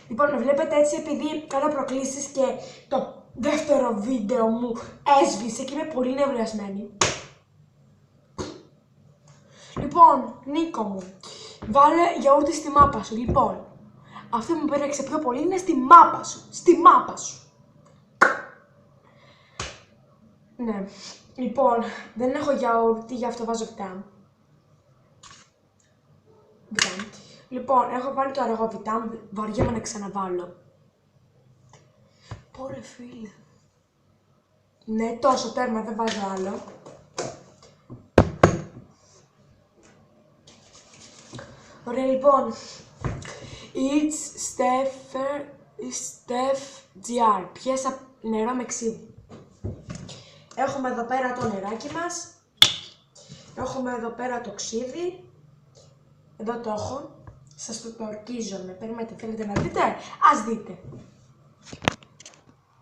Λοιπόν, με βλέπετε έτσι επειδή κάνω προκλήσεις και το δεύτερο βίντεο μου έσβησε και είμαι πολύ νευριασμένη. Λοιπόν, Νίκο μου, βάλε γιαούρτι στη μάπα σου. Λοιπόν, αυτό που μου πέραξε πιο πολύ είναι στη μάπα σου. Στη μάπα σου. Ναι. Λοιπόν, δεν έχω γιαούρτι, γι' αυτό βάζω βιτάμ. Λοιπόν, έχω βάλει το αργό βιτάμ, βαριέμαι να ξαναβάλω. Πόρε φίλε. Ναι, τόσο τέρμα, δεν βάζω άλλο. Ωραία, λοιπόν. It's Steph GR. Πιέσα νερό με ξύδι. Έχουμε εδώ πέρα το νεράκι μας. Έχουμε εδώ πέρα το ξύδι. Εδώ το έχω. Σας το ορκίζομαι. Περιμένετε, θέλετε να δείτε. Ας δείτε.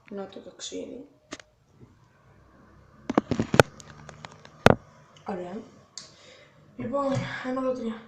Να το ξύδι. Ωραία. Λοιπόν, 1, 2, 3.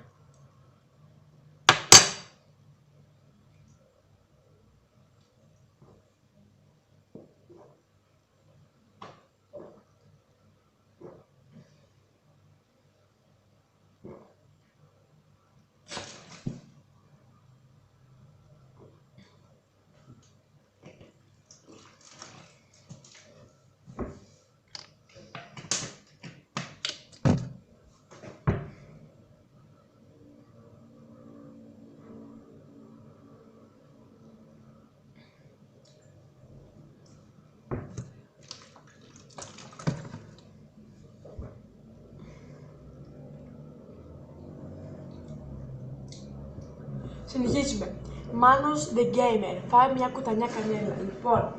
Συνεχίζουμε. Μάνος the Gamer. Φάει μια κουτανιά κανέλα. Λοιπόν,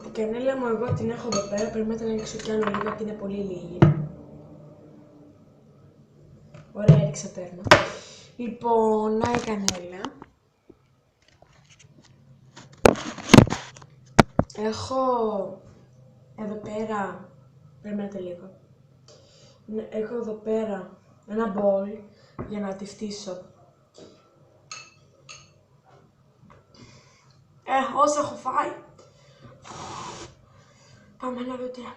την κανέλα μου εγώ την έχω εδώ πέρα. Περιμένετε να ρίξω κι άλλο λίγο γιατί είναι πολύ λίγη. Ωραία, έριξα τέρμα. Λοιπόν, να η κανέλα. Έχω εδώ πέρα. Περιμένετε λίγο. Έχω εδώ πέρα ένα μπολ για να τη φτύσω. Όσα έχω φάει. Πάμε 1, 2, 3.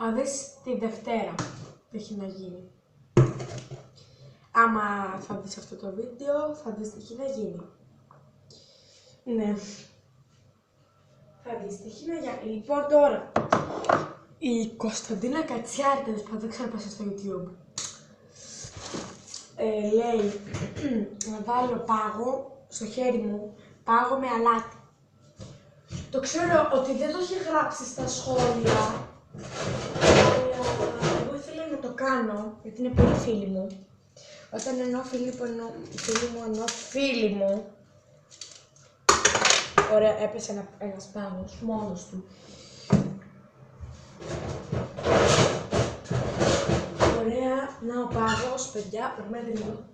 Θα δεις τη Δευτέρα τι έχει να γίνει. Άμα θα δεις αυτό το βίντεο, θα δεις τι έχει να γίνει. Ναι. Θα δεις τι έχει να γίνει. Λοιπόν τώρα, η Κωνσταντίνα Κατσιάρη, τέλος πάντων, δεν ξέρω πώς είναι στο YouTube. Λέει, να βάλω πάγο στο χέρι μου, πάγο με αλάτι. Το ξέρω ότι δεν το έχει γράψει στα σχόλια. Εγώ ήθελα να το κάνω, γιατί είναι πολύ φίλοι μου. Όταν εννοώ φίλοι μου, ωραία, έπεσε ένας πάγος, μόνος του. Ωραία, να ο πάγος, παιδιά, περιμένετε λίγο.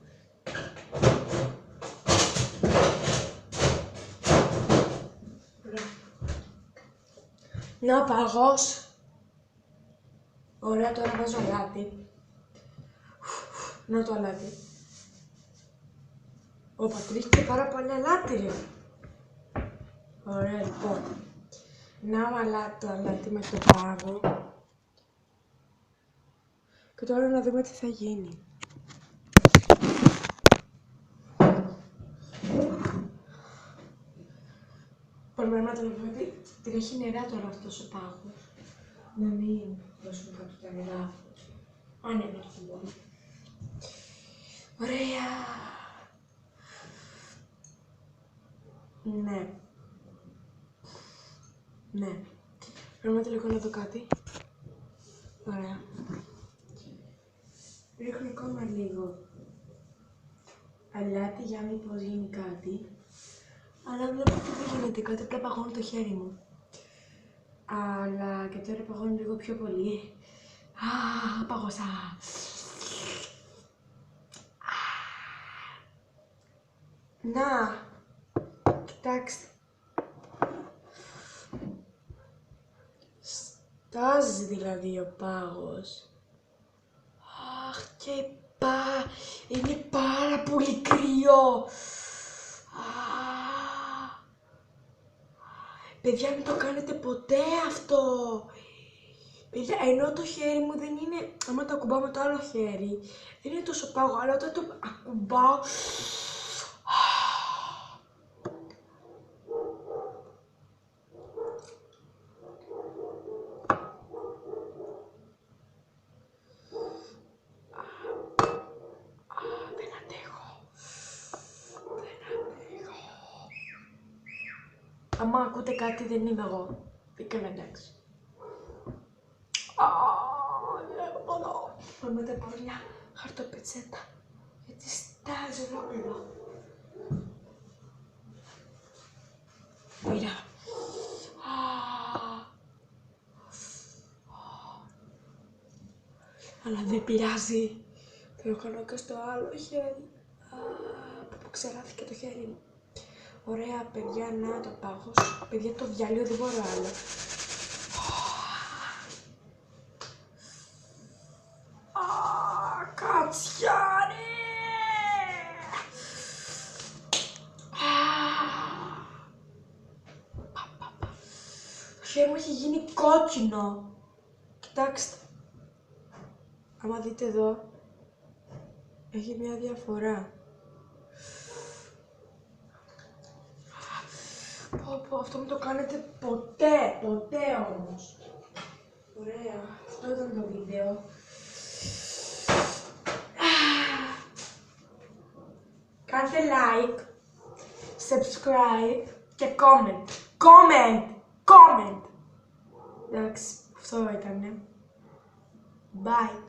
Να ο πάγος. Ωραία, τώρα βάζω αλάτι. Να το αλάτι. Ο Πατρίκη πάρα πολύ αλάτι, ρε. Ωραία, λοιπόν. Να το αλάτι με το πάγο. Και τώρα να δούμε τι θα γίνει. πρέπει να το βρει. Την έχει νερά τώρα αυτός ο πάγος. Να μην δώσουμε κάτω τα νερά. Άνεβε το χειμώνα. Ωραία. Ναι. Ναι. Πρέπει να τελειώνω εδώ κάτι. Ωραία. Ρίχνω ακόμα λίγο αλάτι για μήπως γίνει κάτι. Αλλά βλέπω ότι δεν γίνεται κάτι, απλά παγώνει το χέρι μου. Αλλά και τώρα παγώνει λίγο πιο πολύ. Παγώσα. Να, κοιτάξτε. Στάζει δηλαδή ο πάγος. Αχ, και είναι πάρα πολύ κρύο. Παιδιά, μην το κάνετε ποτέ αυτό. Παιδιά, ενώ το χέρι μου δεν είναι, άμα το ακουμπάω με το άλλο χέρι, δεν είναι τόσο πάγο, αλλά όταν το ακουμπάω... Δεν αντέχω. Άμα ακούτε κάτι δεν είμαι εγώ. Καλά, εντάξει. Θα μεταπάρω μια χαρτοπετσέτα, γιατί στάζει ολόκληρο. Μοίρα. Αλλά δεν πειράζει. Θα το κάνω και στο άλλο χέρι. Που ξεράθηκε το χέρι μου. Ωραία, παιδιά, να το πάγος. Παιδιά, το διάλειο δεν μπορώ άλλο. Κατσιάρι! Το χέρι μου έχει γίνει κόκκινο. Κοιτάξτε. Άμα δείτε εδώ, έχει μια διαφορά. Αυτό μην το κάνετε ποτέ, ποτέ όμως. Ωραία, αυτό ήταν το βίντεο. Κάντε like, subscribe και comment. Comment! Εντάξει, αυτό ήτανε. Bye.